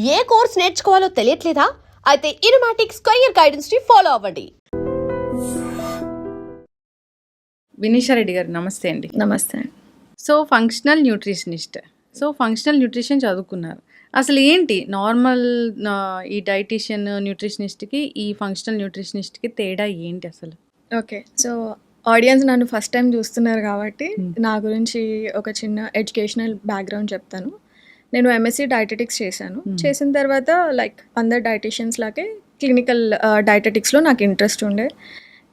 ఏ course నేర్చుకోవాలో తెలియట్లేదా? అయితే ఇనుమాటిక్ square guidance ని follow అవ్వండి. వినీషా రెడ్డి గారు నమస్తే అండి. నమస్తే. ఫంక్షనల్ న్యూట్రిషన్ చదువుకున్నారు. అసలు ఏంటి నార్మల్ ఈ డైటీషియన్, న్యూట్రిషనిస్ట్‌కి, ఈ ఫంక్షనల్ న్యూట్రిషనిస్ట్‌కి తేడా ఏంటి అసలు? ఓకే. ఆడియన్స్ నన్ను ఫస్ట్ టైం చూస్తున్నారు కాబట్టి నా గురించి ఒక చిన్న ఎడ్యుకేషనల్ బ్యాక్‌గ్రౌండ్ చెప్తాను. నేను ఎంఎస్సీ డైటెటిక్స్ చేశాను. చేసిన తర్వాత లైక్ అందరు డైటీషియన్స్ లాగే క్లినికల్ డైటెటిక్స్‌లో నాకు ఇంట్రెస్ట్ ఉండే.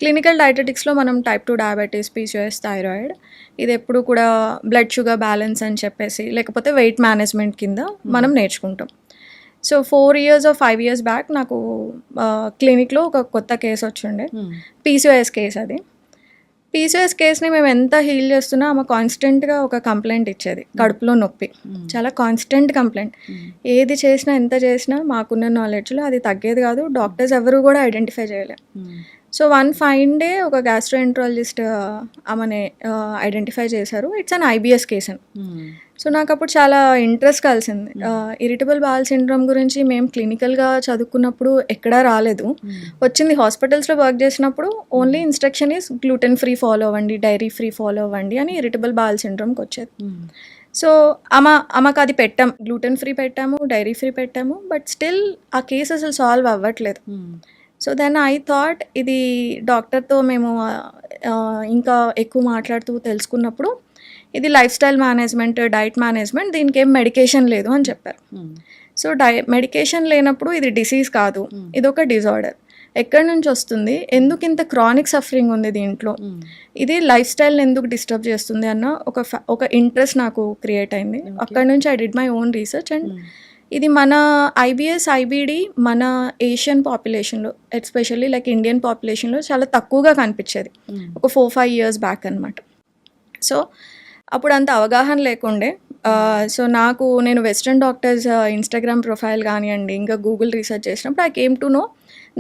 క్లినికల్ డైటెటిక్స్‌లో మనం టైప్ 2 డయాబెటీస్, పీసీఓఎస్, థైరాయిడ్ ఇది ఎప్పుడు కూడా బ్లడ్ షుగర్ బ్యాలెన్స్ అని చెప్పేసి లేకపోతే వెయిట్ మేనేజ్మెంట్ కింద మనం నేర్చుకుంటాం. 4 ఇయర్స్ ఆర్ 5 ఇయర్స్ బ్యాక్ నాకు క్లినిక్‌లో ఒక కొత్త కేస్ వచ్చిండే. పీసీఓఎస్ కేస్ అది. పీసీఓఎస్ కేస్‌ని మేము ఎంత హీల్ చేస్తున్నా ఆమె కాన్స్టెంట్‌గా ఒక కంప్లైంట్ ఇచ్చేది. కడుపులో నొప్పి. చాలా కాన్స్టెంట్ కంప్లైంట్. ఏది చేసినా, ఎంత చేసినా మాకున్న నాలెడ్జ్‌లో అది తగ్గేది కాదు. డాక్టర్స్ ఎవరు కూడా ఐడెంటిఫై చేయలే. వన్ ఫైన్ డే ఒక గ్యాస్ట్రోఎంట్రాలజిస్ట్ ఆమెని ఐడెంటిఫై చేశారు. ఇట్స్ అన్ ఐబిఎస్ కేస్ అని. నాకు అప్పుడు చాలా ఇంట్రెస్ట్ కలిసింది. ఇరిటబుల్ బౌల్ సిండ్రోమ్ గురించి మేము క్లినికల్గా చదువుకున్నప్పుడు ఎక్కడా రాలేదు. వచ్చింది హాస్పిటల్స్లో వర్క్ చేసినప్పుడు only instruction is gluten free follow అవ్వండి, డైరీ ఫ్రీ ఫాలో అవ్వండి అని ఇరిటబుల్ బౌల్ సిండ్రోమ్కి వచ్చేది. ఆమెకు అది పెట్టాం, గ్లూటెన్ ఫ్రీ పెట్టాము, డైరీ ఫ్రీ పెట్టాము. బట్ స్టిల్ ఆ కేసు అసలు సాల్వ్ అవ్వట్లేదు. దెన్ ఐ థాట్ ఇది డాక్టర్తో మేము ఇంకా ఎక్కువ మాట్లాడుతూ తెలుసుకున్నప్పుడు ఇది life style management, diet management, దీనికి ఏం మెడికేషన్ లేదు అని చెప్పారు. మెడికేషన్ లేనప్పుడు ఇది డిసీజ్ కాదు, ఇది ఒక డిజార్డర్. ఎక్కడి నుంచి వస్తుంది, ఎందుకు ఇంత క్రానిక్ సఫరింగ్ ఉంది దీంట్లో, ఇది లైఫ్ స్టైల్ ఎందుకు డిస్టర్బ్ చేస్తుంది అన్న ఒక ఇంట్రెస్ట్ నాకు క్రియేట్ అయింది. అక్కడ నుంచి I did my own research. And ఇది మన ఐబిఎస్, ఐబిడి మన ఏషియన్ పాపులేషన్లో ఎస్పెషల్లీ లైక్ ఇండియన్ పాపులేషన్లో చాలా తక్కువగా కనిపించేది ఒక 4-5 ఇయర్స్ బ్యాక్ అనమాట. అప్పుడు అంత అవగాహన లేకుండే. నేను వెస్ట్రన్ డాక్టర్స్ ఇన్స్టాగ్రామ్ ప్రొఫైల్ కానివ్వండి, ఇంకా గూగుల్ రీసెర్చ్ చేసినప్పుడు I came to know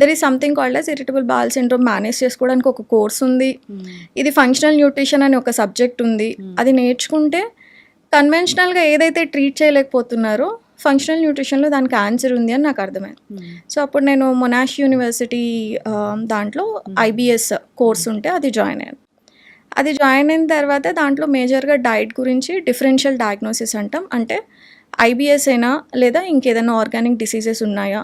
there is something called as irritable bowel syndrome. Manage చేసుకోవడానికి ఒక కోర్స్ ఉంది. ఇది ఫంక్షనల్ న్యూట్రిషన్ అని ఒక సబ్జెక్ట్ ఉంది. అది నేర్చుకుంటే కన్వెన్షనల్గా ఏదైతే ట్రీట్ చేయలేకపోతున్నారో ఫంక్షనల్ న్యూట్రిషన్లో దానికి ఆన్సర్ ఉంది అని నాకు అర్థమైంది. అప్పుడు నేను మొనాష్ యూనివర్సిటీ దాంట్లో ఐబిఎస్ కోర్స్ ఉంటే అది జాయిన్ అయ్యాను. అది జాయిన్ అయిన తర్వాత దాంట్లో మేజర్గా డైట్ గురించి డిఫరెన్షియల్ డయాగ్నోసిస్ అంటాం. అంటే ఐబిఎస్ అయినా లేదా ఇంకేదైనా ఆర్గానిక్ డిసీజెస్ ఉన్నాయా,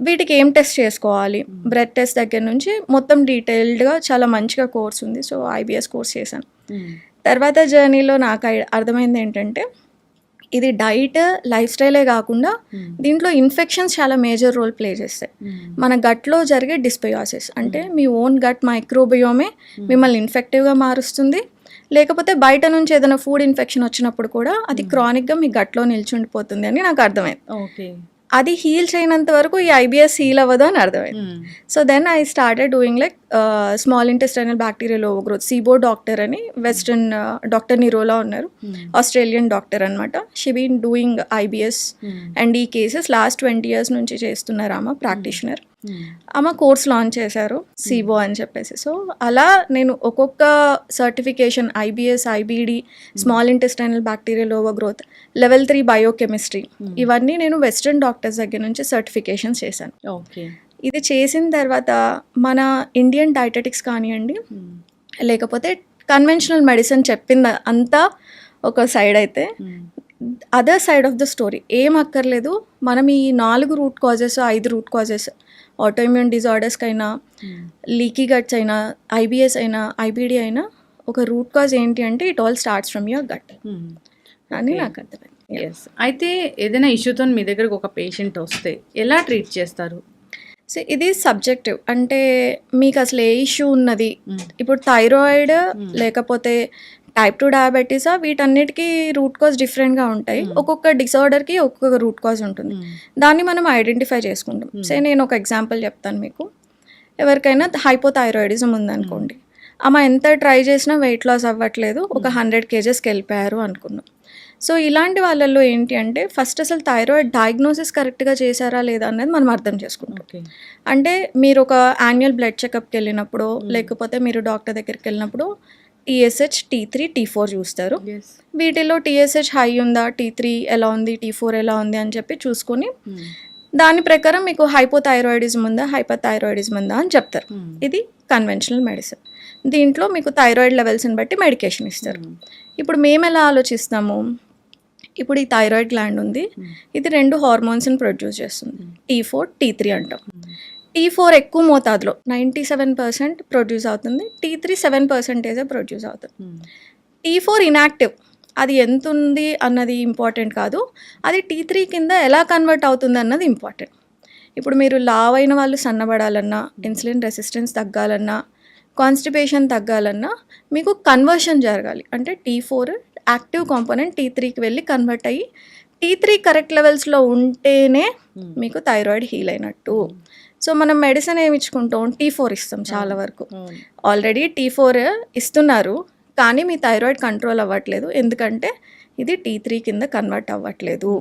వీటికి ఏం టెస్ట్ చేసుకోవాలి, బ్లడ్ టెస్ట్ దగ్గర నుంచి మొత్తం డీటెయిల్డ్గా చాలా మంచిగా కోర్స్ ఉంది. ఐబిఎస్ కోర్స్ చేశాను. తర్వాత జర్నీలో నాకు అర్థమైంది ఏంటంటే ఇది డైట్, లైఫ్ స్టైలే కాకుండా దీంట్లో ఇన్ఫెక్షన్స్ చాలా మేజర్ రోల్ ప్లే చేస్తాయి. మన గట్లో జరిగే డిస్బయోసిస్ అంటే మీ ఓన్ గట్ మైక్రోబయోమే మిమ్మల్ని ఇన్ఫెక్టివ్గా మారుస్తుంది. లేకపోతే బయట నుంచి ఏదైనా ఫుడ్ ఇన్ఫెక్షన్ వచ్చినప్పుడు కూడా అది క్రానిక్గా మీ గట్లో నిల్చుండిపోతుంది అని నాకు అర్థమైంది. అది హీల్ చేయనంత వరకు ఈ ఐబిఎస్ హీల్ అవ్వదు అని అర్థమైంది. Then I started doing like small intestinal bacterial overgrowth, SIBO doctor అని వెస్టర్న్ డాక్టర్ నిరోలా ఉన్నారు, ఆస్ట్రేలియన్ డాక్టర్ అనమాట. She been doing IBS and ఈ కేసెస్ లాస్ట్ 20 ఇయర్స్ నుంచి చేస్తున్నారు ఆమె ప్రాక్టీషనర్. ఆమె కోర్స్ లాంచ్ చేశారు సిబో అని చెప్పేసి. అలా నేను ఒక్కొక్క certification IBS, IBD, small intestinal bacterial overgrowth, level 3 biochemistry, ఇవన్నీ నేను వెస్టర్న్ డాక్టర్స్ దగ్గర నుంచి సర్టిఫికేషన్స్ చేశాను. ఇది చేసిన తర్వాత మన ఇండియన్ డైటెటిక్స్ కానివ్వండి, లేకపోతే కన్వెన్షనల్ మెడిసిన్ చెప్పింది అంతా ఒక సైడ్ అయితే, other side of the story ఏం అక్కర్లేదు. మనం ఈ 4 root causes, 5 root causes, autoimmune డిజార్డర్స్కి అయినా, లీకీ గట్స్ అయినా, ఐబిఎస్ అయినా, ఐబిడి అయినా, ఒక రూట్ కాజ్ ఏంటి అంటే it all starts from your gut అని నాకు అర్థమైంది. అయితే ఏదైనా ఇష్యూతో మీ దగ్గరకు ఒక పేషెంట్ వస్తే ఎలా ట్రీట్ చేస్తారు? ఇది సబ్జెక్టివ్. అంటే మీకు అసలు ఏ ఇష్యూ ఉన్నది, ఇప్పుడు థైరాయిడ్ లేకపోతే టైప్ 2 డయాబెటీసా, వీటన్నిటికీ రూట్ కాజ్ డిఫరెంట్గా ఉంటాయి. ఒక్కొక్క డిసార్డర్కి ఒక్కొక్క రూట్ కాజ్ ఉంటుంది. దాన్ని మనం ఐడెంటిఫై చేసుకుంటాం. నేను ఒక ఎగ్జాంపుల్ చెప్తాను మీకు. ఎవరికైనా హైపోథైరాయిడిజం ఉందనుకోండి, ఆమె ఎంత ట్రై చేసినా వెయిట్ లాస్ అవ్వట్లేదు, ఒక 100 kgsకి వెళ్ళిపోయారు అనుకున్నాం. ఇలాంటి వాళ్ళల్లో ఏంటి అంటే ఫస్ట్ అసలు థైరాయిడ్ డయాగ్నోసిస్ కరెక్ట్గా చేశారా లేదా అనేది మనం అర్థం చేసుకుంటాం. అంటే మీరు ఒక యాన్యువల్ బ్లడ్ చెకప్కి వెళ్ళినప్పుడు, లేకపోతే మీరు డాక్టర్ దగ్గరికి వెళ్ళినప్పుడు TSH, T3, T4 చూస్తారు. ఎస్. వీటిలో TSH హై ఉందా, T3 ఎలా ఉంది, T4 ఎలా ఉంది అని చెప్పి చూసుకొని దాని ప్రకారం మీకు హైపోథైరాయిడిజం ఉందా, హైపర్థైరాయిడిజం ఉందా అని చెప్తారు. ఇది కన్వెన్షనల్ మెడిసిన్. దీంట్లో మీకు థైరాయిడ్ లెవెల్స్ని బట్టి మెడికేషన్ ఇస్తారు. ఇప్పుడు మేము ఎలా ఆలోచిస్తాము, ఇప్పుడు ఈ థైరాయిడ్ గ్లాండ్ ఉంది, ఇది 2 హార్మోన్స్ని ప్రొడ్యూస్ చేస్తుంది, T4, T3 అంటాం. T4 ఎక్కువ మోతాదులో 97% ప్రొడ్యూస్ అవుతుంది, T3 7% ప్రొడ్యూస్ అవుతుంది. T4 ఇన్యాక్టివ్, అది ఎంత ఉంది అన్నది ఇంపార్టెంట్ కాదు, అది T3 కింద ఎలా కన్వర్ట్ అవుతుంది అన్నది ఇంపార్టెంట్. ఇప్పుడు మీరు లావ్ అయిన వాళ్ళు సన్నబడాలన్నా, ఇన్సులిన్ రెసిస్టెన్స్ తగ్గాలన్నా, కాన్స్టిపేషన్ తగ్గాలన్నా మీకు కన్వర్షన్ జరగాలి. అంటే T4 యాక్టివ్ కాంపోనెంట్ T3కి వెళ్ళి కన్వర్ట్ అయ్యి T3 కరెక్ట్ లెవెల్స్లో ఉంటేనే మీకు థైరాయిడ్ హీల్ అయినట్టు. సో మనం మెడిసిన్ ఏమి ఇచ్చుకుంటాం, T4 ఇస్తాం చాలా వరకు. ఆల్రెడీ T4 ఇస్తున్నారు, కానీ మీ థైరాయిడ్ కంట్రోల్ అవ్వట్లేదు, ఎందుకంటే ఇది T3 కింద కన్వర్ట్ అవ్వట్లేదు.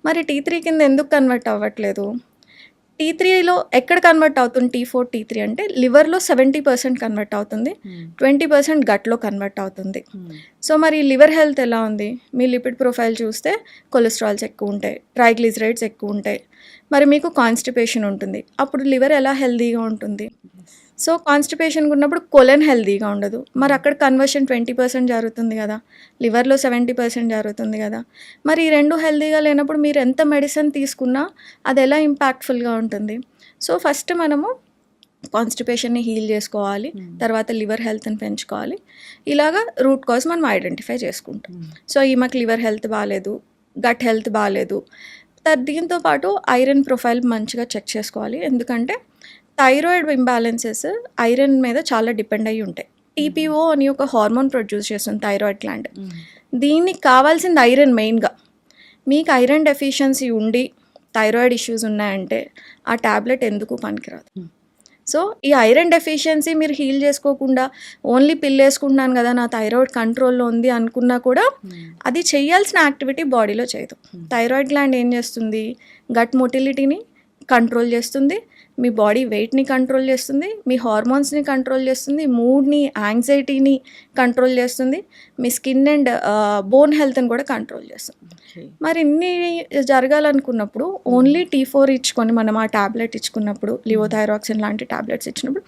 మరి T3 కింద ఎందుకు కన్వర్ట్ అవ్వట్లేదు? T3లో ఎక్కడ కన్వర్ట్ అవుతుంది T4, T3 అంటే లివర్లో 70% కన్వర్ట్ అవుతుంది, 20% గట్లో కన్వర్ట్ అవుతుంది. సో మరి లివర్ హెల్త్ ఎలా ఉంది? మీ లిపిడ్ ప్రొఫైల్ చూస్తే కొలెస్ట్రాల్స్ ఎక్కువ ఉంటాయి, ట్రైగ్లిజరైడ్స్ ఎక్కువ ఉంటాయి, మరి మీకు కాన్స్టిపేషన్ ఉంటుంది. అప్పుడు లివర్ ఎలా హెల్తీగా ఉంటుంది? సో కాన్స్టిపేషన్ ఉన్నప్పుడు కొలెన్ హెల్తీగా ఉండదు, మరి అక్కడ కన్వర్షన్ 20% జరుగుతుంది కదా, లివర్లో 70% జరుగుతుంది కదా. మరి ఈ 2 హెల్తీగా లేనప్పుడు మీరు ఎంత మెడిసిన్ తీసుకున్నా అది ఎలా ఇంపాక్ట్ఫుల్గా ఉంటుంది? సో ఫస్ట్ మనము కాన్స్టిపేషన్ని హీల్ చేసుకోవాలి, తర్వాత లివర్ హెల్త్ని పెంచుకోవాలి. ఇలాగా రూట్ కాజ్ మనం ఐడెంటిఫై చేసుకుంటాం. సో ఈమెకు లివర్ హెల్త్ బాగాలేదు, గట్ హెల్త్ బాగాలేదు. దీంతో పాటు ఐరన్ ప్రొఫైల్ మంచిగా చెక్ చేసుకోవాలి, ఎందుకంటే థైరాయిడ్ ఇంబ్యాలెన్సెస్ ఐరన్ మీద చాలా డిపెండ్ అయ్యి ఉంటాయి. TPO అని ఒక హార్మోన్ ప్రొడ్యూస్ చేస్తుంది థైరాయిడ్ గ్లాండ్. దీనికి కావాల్సింది ఐరన్ మెయిన్గా. మీకు ఐరన్ డెఫిషియన్సీ ఉండి థైరాయిడ్ ఇష్యూస్ ఉన్నాయంటే ఆ ట్యాబ్లెట్ ఎందుకు పనికిరాదు. సో ఈ ఐరన్ డెఫిషియన్సీ మీరు హీల్ చేసుకోకుండా ఓన్లీ పిల్ వేసుకుంటున్నాను కదా, నా థైరాయిడ్ కంట్రోల్లో ఉంది అనుకున్నా కూడా అది చేయాల్సిన యాక్టివిటీ బాడీలో చేయదు. థైరాయిడ్ గ్లాండ్ ఏం చేస్తుంది, గట్ మొటిలిటీని కంట్రోల్ చేస్తుంది, మీ బాడీ వెయిట్ని కంట్రోల్ చేస్తుంది, మీ హార్మోన్స్ని కంట్రోల్ చేస్తుంది, మూడ్ని, యాంగ్జైటీని కంట్రోల్ చేస్తుంది, మీ స్కిన్ అండ్ బోన్ హెల్త్ని కూడా కంట్రోల్ చేస్తుంది. మరి ఇన్ని జరగాలనుకున్నప్పుడు ఓన్లీ T4 ఇచ్చుకొని మనం ఆ ట్యాబ్లెట్ ఇచ్చుకున్నప్పుడు, లివోథైరాక్సిన్ లాంటి ట్యాబ్లెట్స్ ఇచ్చినప్పుడు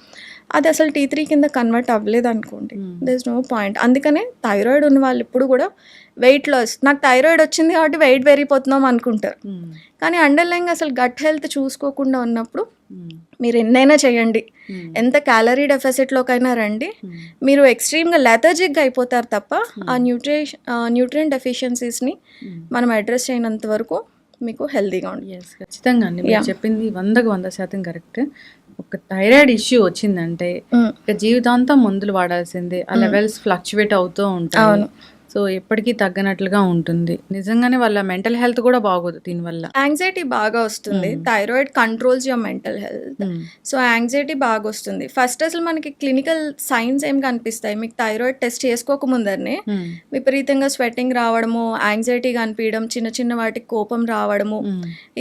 అది అసలు T3 కింద కన్వర్ట్ అవ్వలేదు అనుకోండి, దర్ ఇస్ నో పాయింట్. అందుకనే థైరాయిడ్ ఉన్న వాళ్ళు ఇప్పుడు కూడా వెయిట్ లాస్, నాకు థైరాయిడ్ వచ్చింది కాబట్టి వెయిట్ పెరిగిపోతున్నాం అనుకుంటారు, కానీ అండర్లైన్ అసలు గట్ హెల్త్ చూసుకోకుండా ఉన్నప్పుడు మీరు ఎన్నైనా చేయండి, ఎంత క్యాలరీ డెఫిసిట్లోకైనా రండి, మీరు ఎక్స్ట్రీమ్గా లెథర్జిక్గా అయిపోతారు తప్ప ఆ న్యూట్రియంట్ డెఫిషియన్సీస్ని మనం అడ్రస్ చేయనంత వరకు మీకు హెల్తీగా ఉంటుంది. ఎస్, ఖచ్చితంగా అండి మీరు చెప్పింది 100% కరెక్ట్. ఒక థైరాయిడ్ ఇష్యూ వచ్చిందంటే ఇక జీవితాంతం మందులు వాడాల్సిందే, ఆ లెవెల్స్ ఫ్లక్చువేట్ అవుతూ ఉంటాయి, సో ఎప్పటికీ తగ్గనట్లుగా ఉంటుంది. నిజంగానే వాళ్ళ మెంటల్ హెల్త్ కూడా బాగోదు దీనివల్ల. యాంగ్జైటీ బాగా వస్తుంది, thyroid controls your mental health. So anxiety బాగా వస్తుంది. ఫస్ట్ అసలు మనకి క్లినికల్ సైన్స్ ఏం కనిపిస్తాయి, మీకు థైరాయిడ్ టెస్ట్ చేసుకోకముందరనే విపరీతంగా స్వెట్టింగ్ రావడము, యాంగ్జైటీ కనిపించడం, చిన్న చిన్న వాటికి కోపం రావడము,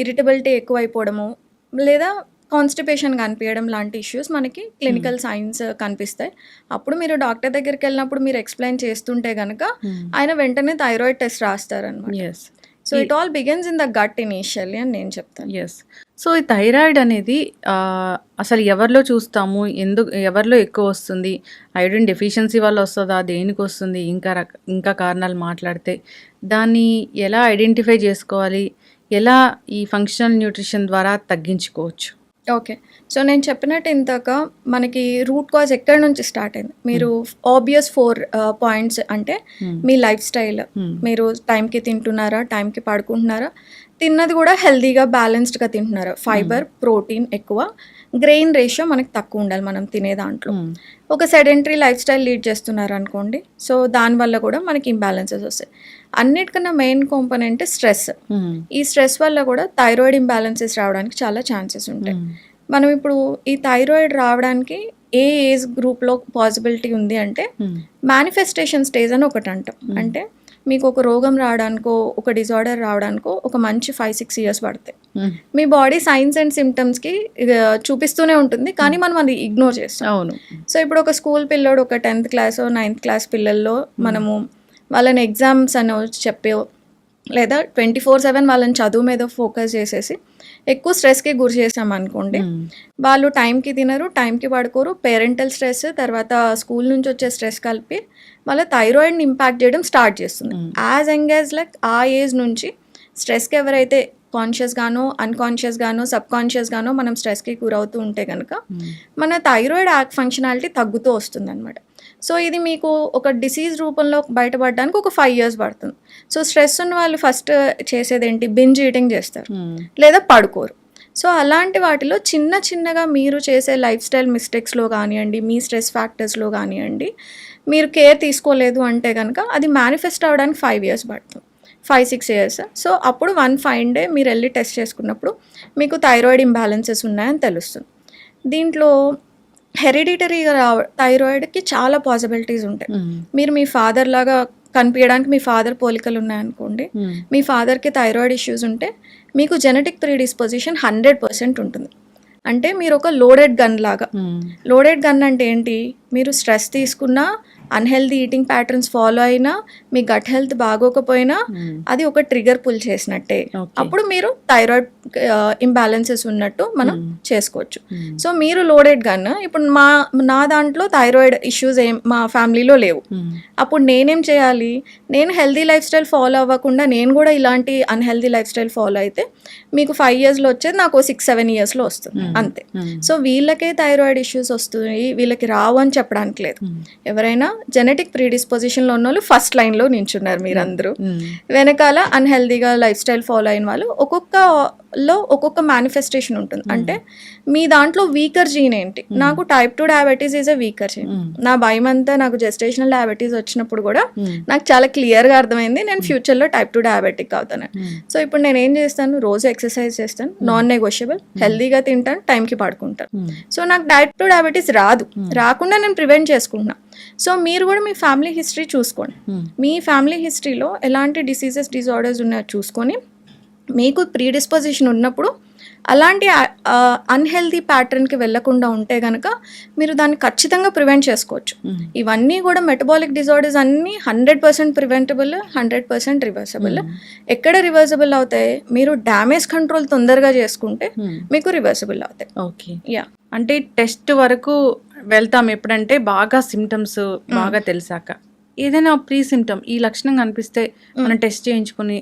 ఇరిటబిలిటీ ఎక్కువైపోవడము, లేదా కాన్స్టిపేషన్ కనిపించడం లాంటి ఇష్యూస్ మనకి క్లినికల్ సైన్స్ కనిపిస్తాయి. అప్పుడు మీరు డాక్టర్ దగ్గరికి వెళ్ళినప్పుడు మీరు ఎక్స్ప్లెయిన్ చేస్తుంటే కనుక ఆయన వెంటనే థైరాయిడ్ టెస్ట్ రాస్తారనమాట. Yes, so it all begins in the gut initially అని నేను చెప్తాను. ఎస్. సో ఈ థైరాయిడ్ అనేది అసలు ఎవరిలో చూస్తాము, ఎవరిలో ఎక్కువ వస్తుంది, ఐరన్ డెఫిషియన్సీ వల్ల వస్తుందా, దేనికి వస్తుంది, ఇంకా కారణాలు మాట్లాడితే దాన్ని ఎలా ఐడెంటిఫై చేసుకోవాలి, ఎలా ఈ ఫంక్షనల్ న్యూట్రిషన్ ద్వారా తగ్గించుకోవచ్చు? ఓకే, సో నేను చెప్పినట్టు ఇంతక మనకి రూట్ కాజ్ ఎక్కడి నుంచి స్టార్ట్ అయింది, మీరు ఆబ్వియస్ 4 పాయింట్స్ అంటే మీ లైఫ్ స్టైల్, మీరు టైంకి తింటున్నారా, టైంకి పడుకుంటున్నారా, తిన్నది కూడా హెల్తీగా బ్యాలెన్స్డ్గా తింటున్నారా, ఫైబర్, ప్రోటీన్ ఎక్కువ, గ్రెయిన్ రేషియో మనకి తక్కువ ఉండాలి మనం తినే దాంట్లో. ఒక సెడెంటరీ లైఫ్ స్టైల్ లీడ్ చేస్తున్నారు అనుకోండి, సో దానివల్ల కూడా మనకి ఇంబ్యాలెన్సెస్ వస్తాయి. అన్నిటికన్నా మెయిన్ కాంపోనెంట్ స్ట్రెస్. ఈ స్ట్రెస్ వల్ల కూడా థైరాయిడ్ ఇంబ్యాలెన్సెస్ రావడానికి చాలా ఛాన్సెస్ ఉంటాయి. మనం ఇప్పుడు ఈ థైరాయిడ్ రావడానికి ఏ ఏజ్ గ్రూప్లో పాసిబిలిటీ ఉంది అంటే మేనిఫెస్టేషన్ స్టేజ్ అని ఒకటి అంటాం. అంటే మీకు ఒక రోగం రావడానికో ఒక డిజార్డర్ రావడానికో ఒక మంచి 5-6 ఇయర్స్ పడతాయి. మీ బాడీ సైన్స్ అండ్ సిమ్టమ్స్కి చూపిస్తూనే ఉంటుంది, కానీ మనం అది ఇగ్నోర్ చేస్తాం. అవును. సో ఇప్పుడు ఒక స్కూల్ పిల్లోడు ఒక 10th క్లాస్ 9th క్లాస్ పిల్లల్లో మనము వాళ్ళని ఎగ్జామ్స్ అని చెప్పే లేదా 24/7 వాళ్ళని చదువు మీద ఫోకస్ చేసేసి ఎక్కువ స్ట్రెస్కి గురి చేసాం అనుకోండి, వాళ్ళు టైంకి తినరు, టైంకి పడుకోరు, పేరెంటల్ స్ట్రెస్ తర్వాత స్కూల్ నుంచి వచ్చే స్ట్రెస్ కలిపి వాళ్ళ థైరాయిడ్ని ఇంపాక్ట్ చేయడం స్టార్ట్ చేస్తుంది. యాజ్ యంగ్ యాజ్ లైక్ ఆ ఏజ్ నుంచి స్ట్రెస్కి ఎవరైతే కాన్షియస్గానో అన్కాన్షియస్గానో సబ్కాన్షియస్గానో మనం స్ట్రెస్కి గురవుతూ ఉంటే కనుక మన థైరాయిడ్ యాక్ట్ ఫంక్షనాలిటీ తగ్గుతూ వస్తుంది అనమాట. సో ఇది మీకు ఒక డిసీజ్ రూపంలో బయటపడడానికి ఒక 5 years పడుతుంది. సో స్ట్రెస్ ఉన్న వాళ్ళు ఫస్ట్ చేసేది ఏంటి, బింజ్ ఈటింగ్ చేస్తారు లేదా పడుకోరు. సో అలాంటి వాటిలో చిన్నగా మీరు చేసే లైఫ్ స్టైల్ మిస్టేక్స్లో కానివ్వండి, మీ స్ట్రెస్ ఫ్యాక్టర్స్లో కానివ్వండి, మీరు కేర్ తీసుకోలేదు అంటే కనుక అది మేనిఫెస్ట్ అవ్వడానికి 5 years పడుతుంది, 5-6 years. సో అప్పుడు వన్ ఫైన్ డే మీరు వెళ్ళి టెస్ట్ చేసుకున్నప్పుడు మీకు థైరాయిడ్ ఇంబ్యాలెన్సెస్ ఉన్నాయని తెలుస్తుంది. దీంట్లో హెరిడిటరీగా థైరాయిడ్కి చాలా పాసిబిలిటీస్ ఉంటాయి. మీరు మీ ఫాదర్ లాగా కనిపించడానికి మీ ఫాదర్ పోలికలు ఉన్నాయనుకోండి, మీ ఫాదర్కి థైరాయిడ్ ఇష్యూస్ ఉంటే మీకు జెనెటిక్ ప్రీడిస్పోజిషన్ 100% ఉంటుంది. అంటే మీరు ఒక లోడెడ్ గన్ లాగా. లోడెడ్ గన్ అంటే ఏంటి, మీరు స్ట్రెస్ తీసుకున్నా, అన్హెల్దీ ఈటింగ్ ప్యాటర్న్స్ ఫాలో అయినా, మీ గట్ హెల్త్ బాగోకపోయినా అది ఒక ట్రిగర్ పుల్ చేసినట్టే. అప్పుడు మీరు థైరాయిడ్ ఇంబ్యాలెన్సెస్ ఉన్నట్టు మనం చేసుకోవచ్చు. సో మీరు లోడెడ్ గన్. ఇప్పుడు నా దాంట్లో థైరాయిడ్ ఇష్యూస్ మా ఫ్యామిలీలో లేవు. అప్పుడు నేనేం చేయాలి, నేను హెల్దీ లైఫ్ స్టైల్ ఫాలో అవ్వకుండా నేను కూడా ఇలాంటి అన్హెల్దీ లైఫ్ స్టైల్ ఫాలో అయితే మీకు 5 yearsలో వచ్చేది నాకు 6-7 yearsలో వస్తుంది అంతే. సో వీళ్ళకే థైరాయిడ్ ఇష్యూస్ వస్తుంది, వీళ్ళకి రావు అని చెప్పడానికి లేదు. ఎవరైనా జెనెటిక్ ప్రీడిస్పోజిషన్లో ఉన్న వాళ్ళు ఫస్ట్ లైన్లో నించున్నారు మీరందరూ. వెనకాల అన్హెల్దీగా లైఫ్ స్టైల్ ఫాలో అయిన వాళ్ళు ఒక్కొక్క మేనిఫెస్టేషన్ ఉంటుంది. అంటే మీ దాంట్లో వీకర్ జీన్ ఏంటి, నాకు type 2 diabetes is a weaker gene. నా భయం అంతా నాకు జెస్టేషనల్ డయాబెటీస్ వచ్చినప్పుడు కూడా నాకు చాలా క్లియర్గా అర్థమైంది నేను ఫ్యూచర్లో type 2 డయాబెటిక్ అవుతాను. సో ఇప్పుడు నేను ఏం చేస్తాను, రోజు ఎక్సర్సైజ్ చేస్తాను, నాన్ నెగోషియబుల్, హెల్దీగా తింటాను, టైంకి పడుకుంటాను. సో నాకు type 2 డయాబెటీస్ రాకుండా నేను ప్రివెంట్ చేసుకుంటున్నాను. సో మీరు కూడా మీ ఫ్యామిలీ హిస్టరీ చూసుకోండి. మీ ఫ్యామిలీ హిస్టరీలో ఎలాంటి డిసీజెస్ డిజార్డర్స్ ఉన్నాయో చూసుకొని మీకు ప్రీడిస్పోజిషన్ ఉన్నప్పుడు అలాంటి అన్హెల్దీ ప్యాటర్న్కి వెళ్లకుండా ఉంటే కనుక మీరు దాన్ని ఖచ్చితంగా ప్రివెంట్ చేసుకోవచ్చు. ఇవన్నీ కూడా మెటబాలిక్ డిజార్డర్స్ అన్నీ 100% ప్రివెంటబుల్, 100% రివర్సబుల్. ఎక్కడ రివర్సబుల్ అవుతాయి, మీరు డ్యామేజ్ కంట్రోల్ తొందరగా చేసుకుంటే మీకు రివర్సబుల్ అవుతాయి. Okay, yeah. అంటే టెస్ట్ వరకు వెళ్తాం ఎప్పుడంటే బాగా సిమ్టమ్స్ బాగా తెలిసాక. ఏదైనా ప్రీ సిమ్టమ్ ఈ లక్షణం కనిపిస్తే మనం టెస్ట్ చేయించుకుని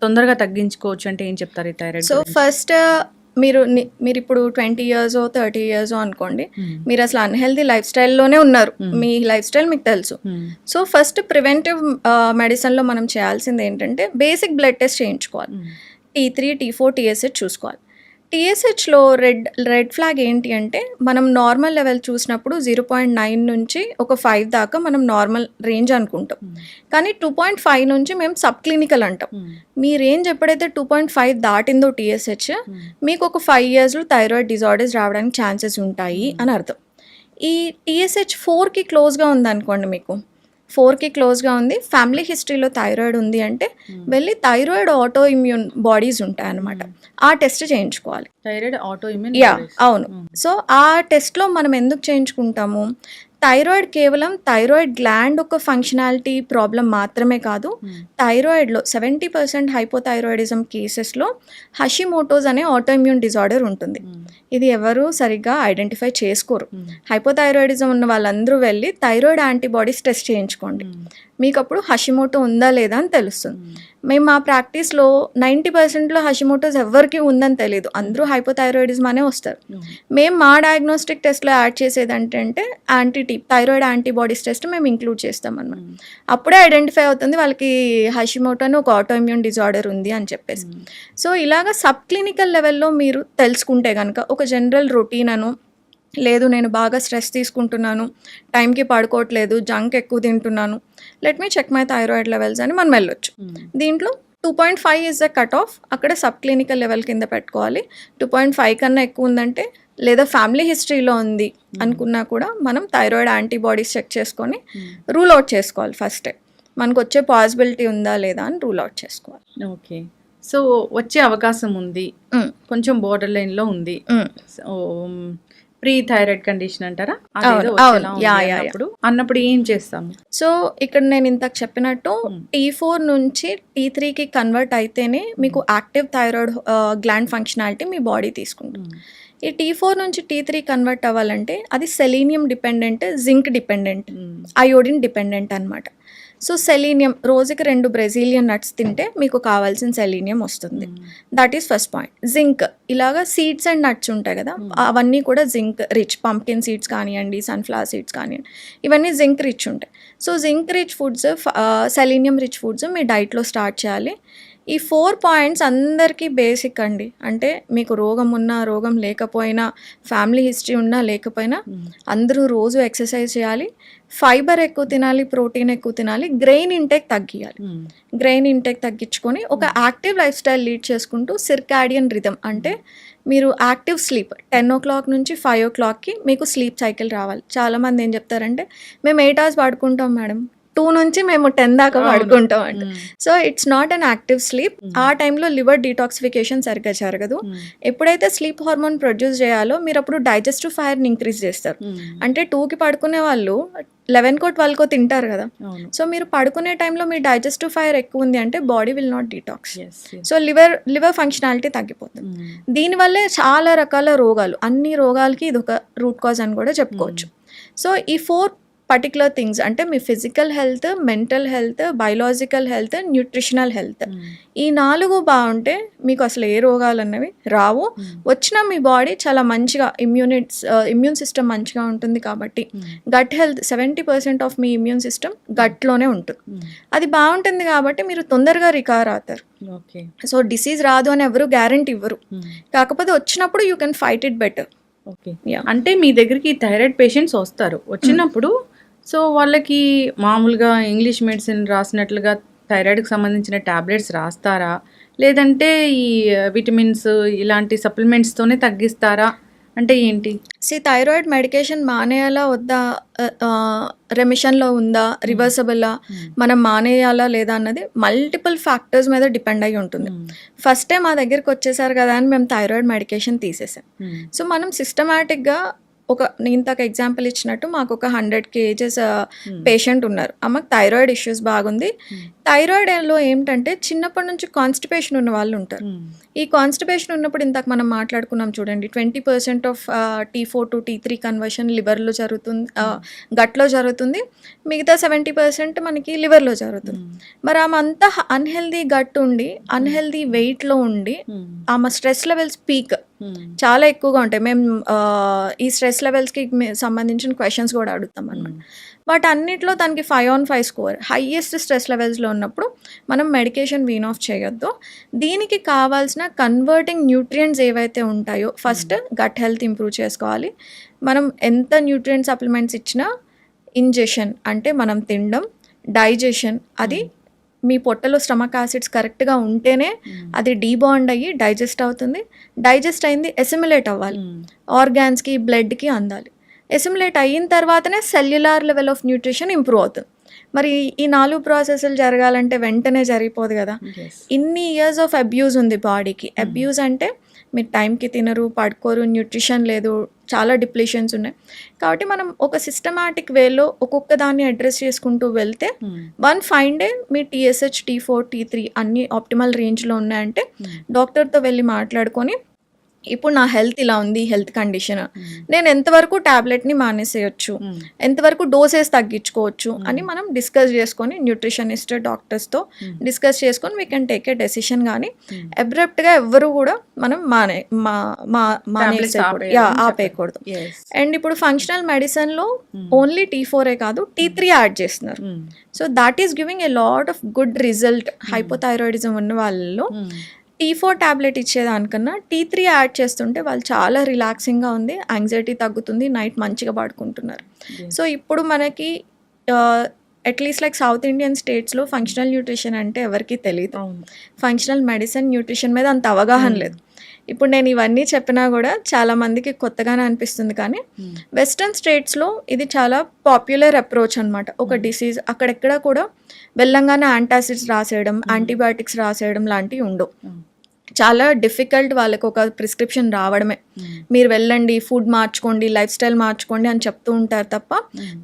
తొందరగా తగ్గించుకోవచ్చు అంటే ఏం చెప్తారు ఈ థైరాయిడ్? సో ఫస్ట్ మీరు ఇప్పుడు 20 years 30 years అనుకోండి, మీరు అసలు అన్హెల్దీ లైఫ్ స్టైల్లోనే ఉన్నారు, మీ లైఫ్ స్టైల్ మీకు తెలుసు. సో ఫస్ట్ ప్రివెంటివ్ మెడిసిన్లో మనం చేయాల్సింది ఏంటంటే బేసిక్ బ్లడ్ టెస్ట్ చేయించుకోవాలి. T3, T4, TSH చూసుకోవాలి. TSHలో రెడ్ ఫ్లాగ్ ఏంటి అంటే మనం నార్మల్ లెవెల్ చూసినప్పుడు 0.9 నుంచి ఒక 5 దాకా మనం నార్మల్ రేంజ్ అనుకుంటాం, కానీ 2.5 నుంచి మేము సబ్ క్లినికల్ అంటాం. మీ రేంజ్ ఎప్పుడైతే 2.5 దాటిందో TSH, మీకు ఒక 5 yearsలో థైరాయిడ్ డిజార్డర్స్ రావడానికి ఛాన్సెస్ ఉంటాయి అని అర్థం. ఈ TSH 4కి క్లోజ్గా ఉందనుకోండి, మీకు 4కి క్లోజ్గా ఉంది, ఫ్యామిలీ హిస్టరీలో థైరాయిడ్ ఉంది అంటే వెళ్ళి థైరాయిడ్ ఆటో ఇమ్యూన్ బాడీస్ ఉంటాయన్నమాట, ఆ టెస్ట్ చేయించుకోవాలి. థైరాయిడ్ ఆటో ఇమ్యూన్, యా అవును. సో ఆ టెస్ట్లో మనం ఎందుకు చేయించుకుంటాము, థైరాయిడ్ కేవలం థైరాయిడ్ గ్లాండ్ ఒక ఫంక్షనాలిటీ ప్రాబ్లం మాత్రమే కాదు, థైరాయిడ్లో 70% హైపోథైరాయిడిజం కేసెస్లో హషిమోటోస్ అనే ఆటోఇమ్యూన్ డిజార్డర్ ఉంటుంది. ఇది ఎవరు సరిగ్గా ఐడెంటిఫై చేసుకోరు. హైపోథైరాయిడిజం ఉన్న వాళ్ళందరూ వెళ్ళి థైరాయిడ్ యాంటీబాడీస్ టెస్ట్ చేయించుకోండి, మీకు అప్పుడు హషిమోటో ఉందా లేదా అని తెలుస్తుంది. మేము మా ప్రాక్టీస్లో 90%లో హషిమోటోస్ ఎవరికి ఉందని తెలియదు, అందరూ హైపోథైరాయిడిజం అనే వస్తారు. మేము మా డయాగ్నోస్టిక్ టెస్ట్లో యాడ్ చేసేది అంటే థైరాయిడ్ యాంటీబాడీస్ టెస్ట్ మేము ఇంక్లూడ్ చేస్తాం అన్నమాట. అప్పుడే ఐడెంటిఫై అవుతుంది వాళ్ళకి హషిమోటో అని ఒక ఆటోఇమ్యూన్ డిజార్డర్ ఉంది అని చెప్పేసి. సో ఇలాగ సబ్ క్లినికల్ లెవెల్లో మీరు తెలుసుకుంటే కనుక ఒక జనరల్ రొటీన్ అను, లేదు నేను బాగా స్ట్రెస్ తీసుకుంటున్నాను, టైంకి పడుకోవట్లేదు, జంక్ ఎక్కువ తింటున్నాను, let me check my thyroid levels అని మనం వెళ్ళొచ్చు. దీంట్లో 2.5 ఇస్ ద కట్ ఆఫ్, అక్కడ సబ్ క్లినికల్ లెవెల్ కింద పెట్టుకోవాలి. 2.5 కన్నా ఎక్కువ ఉందంటే లేదా ఫ్యామిలీ హిస్టరీలో ఉంది అనుకున్నా కూడా మనం థైరాయిడ్ యాంటీబాడీస్ చెక్ చేసుకొని రూల్ అవుట్ చేసుకోవాలి ఫస్ట్. మనకు వచ్చే పాసిబిలిటీ ఉందా లేదా అని రూల్ అవుట్ చేసుకోవాలి. ఓకే. సో, వచ్చే అవకాశం ఉంది. హ్మ్. కొంచెం బోర్డర్ లైన్‌లో ఉంది. హ్మ్. సో, ప్రీ థైరాయిడ్ కండిషన్ అంటారా? అవును. అదేదో అవును. వచ్చేలా ఉంది యాహ్! అన్నప్పుడు ఏం చేస్తాము? సో, ఇక్కడ నేను ఇంతకు చెప్పినట్టు T4 నుంచి T3కి కన్వర్ట్ అయితేనే మీకు యాక్టివ్ థైరాయిడ్ గ్లాండ్ ఫంక్షనాలిటీ మీ బాడీ తీసుకుంటుంది. ఈ T4 నుంచి T3 కన్వర్ట్ అవ్వాలంటే అది selenium dependent, zinc dependent, iodine dependent అనమాట. సో సెలీనియం రోజుకి 2 బ్రెజిలియన్ నట్స్ తింటే మీకు కావాల్సిన సెలీనియం వస్తుంది. That is first point. Zinc ఇలాగా సీడ్స్ అండ్ నట్స్ ఉంటాయి కదా, అవన్నీ కూడా జింక్ రిచ్. పంప్కిన్ సీడ్స్ కానివ్వండి, సన్ఫ్లవర్ సీడ్స్ కానివ్వండి, ఇవన్నీ జింక్ రిచ్ ఉంటాయి. So zinc rich foods, selenium rich foods మీ డైట్లో స్టార్ట్ చేయాలి. ఈ 4 పాయింట్స్ అందరికీ బేసిక్ అండి. అంటే మీకు రోగం ఉన్నా రోగం లేకపోయినా, ఫ్యామిలీ హిస్టరీ ఉన్నా లేకపోయినా అందరూ రోజు ఎక్సర్సైజ్ చేయాలి, ఫైబర్ ఎక్కువ తినాలి, ప్రోటీన్ ఎక్కువ తినాలి, గ్రెయిన్ ఇంటేక్ తగ్గియాలి. గ్రెయిన్ ఇంటేక్ తగ్గించుకొని ఒక యాక్టివ్ లైఫ్ స్టైల్ లీడ్ చేసుకుంటూ సిర్కాడియన్ రిథమ్ అంటే మీరు యాక్టివ్ స్లీప్ 10 o'clock నుంచి 5 o'clockకి మీకు స్లీప్ సైకిల్ రావాలి. చాలామంది ఏం చెప్తారంటే మేము 8 hours పడుకుంటాం మేడం, 2 నుంచి మేము 10 దాకా పడుకుంటాం అంటే. So it's not an active sleep. ఆ టైంలో లివర్ డీటాక్సిఫికేషన్ సరిగ్గా జరగదు. ఎప్పుడైతే స్లీప్ హార్మోన్ ప్రొడ్యూస్ చేయాలో మీరు అప్పుడు డైజెస్టివ్ ఫైర్ని ఇంక్రీజ్ చేస్తారు. అంటే 2కి పడుకునే వాళ్ళు 11కో 12కో తింటారు కదా. సో మీరు పడుకునే టైంలో మీ డైజెస్టివ్ ఫైర్ ఎక్కువ ఉంది అంటే body will not detox. So liver functionality తగ్గిపోతుంది. దీనివల్లే చాలా రకాల రోగాలు, అన్ని రోగాలకి ఇది ఒక రూట్ కాజ్ అని కూడా చెప్పుకోవచ్చు. సో ఈ 4 పర్టికులర్ థింగ్స్ అంటే మీ physical health, mental health, biological health, nutritional health, ఈ 4 బాగుంటే మీకు అసలు ఏ రోగాలు అన్నవి రావు. వచ్చిన మీ బాడీ చాలా మంచిగా ఇమ్యూన్ సిస్టమ్ మంచిగా ఉంటుంది. కాబట్టి గట్ హెల్త్ 70% ఆఫ్ మీ ఇమ్యూన్ సిస్టమ్ గట్లోనే ఉంటుంది. అది బాగుంటుంది కాబట్టి మీరు తొందరగా రికవర్ అవుతారు. సో డిసీజ్ రాదు అని ఎవరు గ్యారెంటీ ఇవ్వరు, కాకపోతే వచ్చినప్పుడు you can fight it better. Okay. అంటే మీ దగ్గరికి థైరాయిడ్ పేషెంట్స్ వస్తారు, వచ్చినప్పుడు సో వాళ్ళకి మామూలుగా ఇంగ్లీష్ మెడిసిన్ రాసినట్లుగా థైరాయిడ్కి సంబంధించిన టాబ్లెట్స్ రాస్తారా, లేదంటే ఈ విటమిన్స్ ఇలాంటి సప్లిమెంట్స్తోనే తగ్గిస్తారా, అంటే ఏంటి? థైరాయిడ్ మెడికేషన్ మానేయాలా వద్దా, రెమిషన్లో ఉందా, రివర్సబుల్లా, మనం మానేయాలా లేదా అన్నది మల్టిపుల్ ఫ్యాక్టర్స్ మీద డిపెండ్ అయి ఉంటుంది. ఫస్ట్ టైం మా దగ్గరికి వచ్చేసారు కదా అని మేము థైరాయిడ్ మెడికేషన్ తీసేసాం. సో మనం సిస్టమాటిక్గా ఇంతకు ఎగ్జాంపుల్ ఇచ్చినట్టు మాకు ఒక 100 kgs పేషెంట్ ఉన్నారు, ఆమెకు థైరాయిడ్ ఇష్యూస్ బాగుంది. థైరాయిడ్లో ఏంటంటే చిన్నప్పటి నుంచి కాన్స్టిపేషన్ ఉన్న వాళ్ళు ఉంటారు. ఈ కాన్స్టిపేషన్ ఉన్నప్పుడు ఇంతకు మనం మాట్లాడుకున్నాం చూడండి, 20% of T4 to T3 conversion లివర్లో జరుగుతుంది, గట్లో జరుగుతుంది, మిగతా 70% మనకి లివర్లో జరుగుతుంది. మరి ఆమె అంతా అన్హెల్దీ గట్ ఉండి, అన్హెల్దీ వెయిట్లో ఉండి, ఆమె స్ట్రెస్ లెవెల్స్ పీక్ చాలా ఎక్కువగా ఉంటాయి. మేము ఈ స్ట్రెస్ లెవెల్స్కి సంబంధించిన క్వశ్చన్స్ కూడా అడుగుతాం అనమాట. బట్ అన్నిట్లో తనకి 5 on 5 స్కోర్, హైయెస్ట్ స్ట్రెస్ లెవెల్స్లో ఉన్నప్పుడు మనం మెడికేషన్ వీన్ ఆఫ్ చేయొద్దు. దీనికి కావాల్సిన కన్వర్టింగ్ న్యూట్రియంట్స్ ఏవైతే ఉంటాయో ఫస్ట్ గట్ హెల్త్ ఇంప్రూవ్ చేసుకోవాలి. మనం ఎంత న్యూట్రియంట్ సప్లిమెంట్స్ ఇచ్చినా ఇంజెషన్ అంటే మనం తినడం, డైజెషన్, అది మీ పొట్టలో స్టమక్ యాసిడ్స్ కరెక్ట్గా ఉంటేనే అది డీబాండ్ అయ్యి డైజెస్ట్ అవుతుంది. డైజెస్ట్ అయింది ఎసిమిలేట్ అవ్వాలి, ఆర్గాన్స్కి, బ్లడ్కి అందాలి. ఎసిమిలేట్ అయిన తర్వాతనే cellular level of nutrition improve అవుతుంది. మరి ఈ 4 ప్రాసెస్లు జరగాలంటే వెంటనే జరిగిపోదు కదా. ఇన్ని ఇయర్స్ ఆఫ్ అబ్యూజ్ ఉంది బాడీకి. అబ్యూజ్ అంటే మీరు టైంకి తినరు, పడుకోరు, న్యూట్రిషన్ లేదు, చాలా డిప్లీషన్స్ ఉన్నాయి. కాబట్టి మనం ఒక సిస్టమాటిక్ వేలో ఒక్కొక్క దాన్ని అడ్రస్ చేసుకుంటూ వెళ్తే వన్ ఫైన్ డే మీ TSH, T4, T3 అన్ని ఆప్టిమల్ రేంజ్లో ఉన్నాయంటే డాక్టర్తో వెళ్ళి మాట్లాడుకొని ఇప్పుడు నా హెల్త్ ఇలా ఉంది, హెల్త్ కండిషన్, నేను ఎంతవరకు ట్యాబ్లెట్ని మానేసేయచ్చు, ఎంతవరకు డోసెస్ తగ్గించుకోవచ్చు అని మనం డిస్కస్ చేసుకొని న్యూట్రిషనిస్ట్, డాక్టర్స్తో డిస్కస్ చేసుకొని we can take a decision. కానీ అబ్రప్ట్గా ఎవ్వరు కూడా మనం ఆపేయకూడదు. అండ్ ఇప్పుడు ఫంక్షనల్ మెడిసిన్లో ఓన్లీ T4 కాదు T3 యాడ్ చేస్తున్నారు. So that is giving a lot of good result. Hypothyroidism ఉన్న వాళ్ళలో T4 టాబ్లెట్ ఇచ్చేదానికన్నా T3 యాడ్ చేస్తుంటే వాళ్ళు చాలా రిలాక్సింగ్గా ఉంది, యాంగ్జైటీ తగ్గుతుంది, నైట్ మంచిగా పడుకుంటున్నారు. సో ఇప్పుడు మనకి అట్లీస్ట్ లైక్ సౌత్ ఇండియన్ స్టేట్స్లో ఫంక్షనల్ న్యూట్రిషన్ అంటే ఎవరికి తెలియదు, ఫంక్షనల్ మెడిసిన్ న్యూట్రిషన్ మీద అంత అవగాహన లేదు. ఇప్పుడు నేను ఇవన్నీ చెప్పినా కూడా చాలా మందికి కొత్తగానే అనిపిస్తుంది, కానీ వెస్టర్న్ స్టేట్స్లో ఇది చాలా పాపులర్ అప్రోచ్ అనమాట. ఒక డిసీజ్ అక్కడెక్కడ కూడా వెళ్ళంగానే యాంటాసిడ్స్ రాసేయడం, యాంటీబయాటిక్స్ రాసేయడం లాంటివి ఉండవు. చాలా డిఫికల్ట్ వాళ్ళకి ఒక ప్రిస్క్రిప్షన్ రావడమే. మీరు వెళ్ళండి, ఫుడ్ మార్చుకోండి, లైఫ్ స్టైల్ మార్చుకోండి అని చెప్తూ ఉంటారు తప్ప